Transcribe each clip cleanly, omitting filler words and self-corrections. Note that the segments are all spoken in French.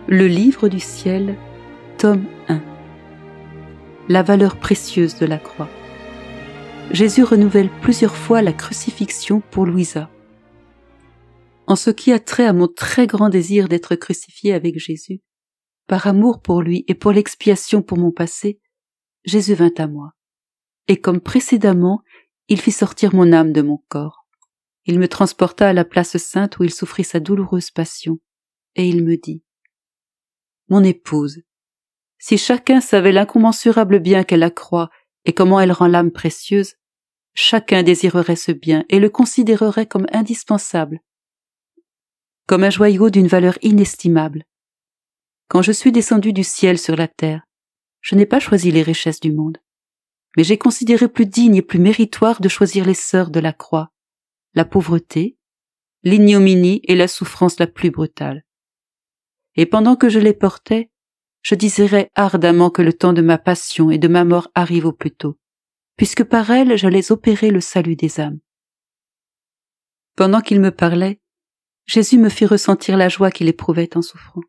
Le livre du ciel, tome 1. La valeur précieuse de la croix. Jésus renouvelle plusieurs fois la crucifixion pour Louisa. En ce qui a trait à mon très grand désir d'être crucifié avec Jésus, par amour pour lui et pour l'expiation pour mon passé, Jésus vint à moi. Et comme précédemment, il fit sortir mon âme de mon corps. Il me transporta à la place sainte où il souffrit sa douloureuse passion, et il me dit : Mon épouse, si chacun savait l'incommensurable bien qu'est la croix et comment elle rend l'âme précieuse, chacun désirerait ce bien et le considérerait comme indispensable, comme un joyau d'une valeur inestimable. Quand je suis descendu du ciel sur la terre, je n'ai pas choisi les richesses du monde, mais j'ai considéré plus digne et plus méritoire de choisir les sœurs de la croix, la pauvreté, l'ignominie et la souffrance la plus brutale. Et pendant que je les portais, je désirais ardemment que le temps de ma passion et de ma mort arrive au plus tôt, puisque par elles j'allais opérer le salut des âmes. Pendant qu'il me parlait, Jésus me fit ressentir la joie qu'il éprouvait en souffrant.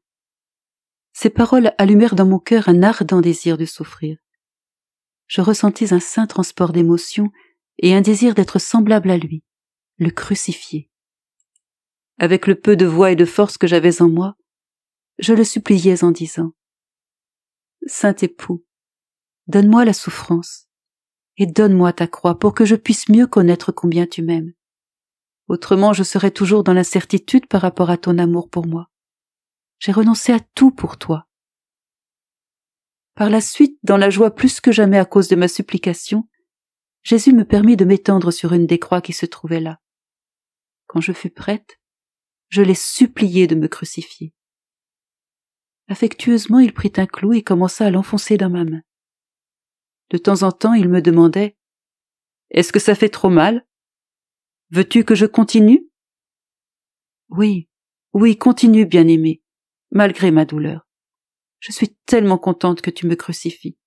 Ces paroles allumèrent dans mon cœur un ardent désir de souffrir. Je ressentis un saint transport d'émotion et un désir d'être semblable à lui, le crucifié. Avec le peu de voix et de force que j'avais en moi, je le suppliais en disant : Saint époux, donne-moi la souffrance et donne-moi ta croix pour que je puisse mieux connaître combien tu m'aimes. Autrement, je serais toujours dans l'incertitude par rapport à ton amour pour moi. J'ai renoncé à tout pour toi. Par la suite, dans la joie plus que jamais à cause de ma supplication, Jésus me permit de m'étendre sur une des croix qui se trouvait là. Quand je fus prête, je l'ai supplié de me crucifier. Affectueusement, il prit un clou et commença à l'enfoncer dans ma main. De temps en temps, il me demandait : Est-ce que ça fait trop mal ? Veux-tu que je continue ? Oui, continue, bien-aimé, malgré ma douleur. Je suis tellement contente que tu me crucifies.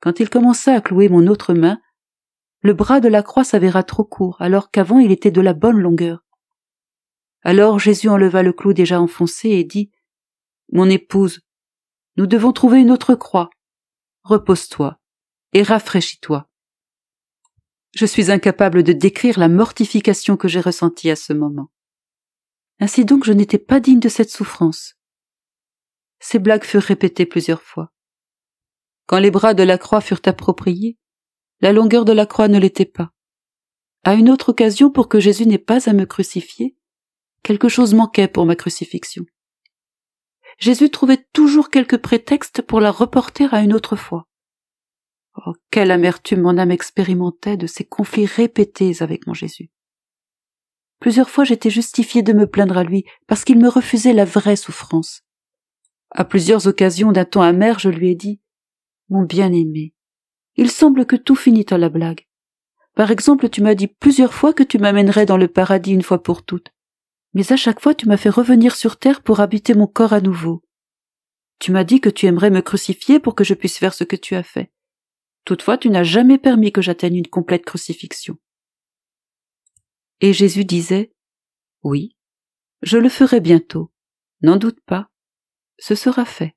Quand il commença à clouer mon autre main, le bras de la croix s'avéra trop court, alors qu'avant il était de la bonne longueur. Alors Jésus enleva le clou déjà enfoncé et dit : Mon épouse, nous devons trouver une autre croix. Repose-toi et rafraîchis-toi. Je suis incapable de décrire la mortification que j'ai ressentie à ce moment. Ainsi donc, je n'étais pas digne de cette souffrance. Ces blagues furent répétées plusieurs fois. Quand les bras de la croix furent appropriés, la longueur de la croix ne l'était pas. À une autre occasion, pour que Jésus n'ait pas à me crucifier, quelque chose manquait pour ma crucifixion. Jésus trouvait toujours quelque prétexte pour la reporter à une autre fois. Oh, quelle amertume mon âme expérimentait de ces conflits répétés avec mon Jésus. Plusieurs fois j'étais justifiée de me plaindre à lui parce qu'il me refusait la vraie souffrance. À plusieurs occasions, d'un ton amer, je lui ai dit : Mon bien-aimé, il semble que tout finit à la blague. Par exemple, tu m'as dit plusieurs fois que tu m'amènerais dans le paradis une fois pour toutes. Mais à chaque fois, tu m'as fait revenir sur terre pour habiter mon corps à nouveau. Tu m'as dit que tu aimerais me crucifier pour que je puisse faire ce que tu as fait. Toutefois, tu n'as jamais permis que j'atteigne une complète crucifixion. Et Jésus disait : Oui, je le ferai bientôt. N'en doute pas, ce sera fait.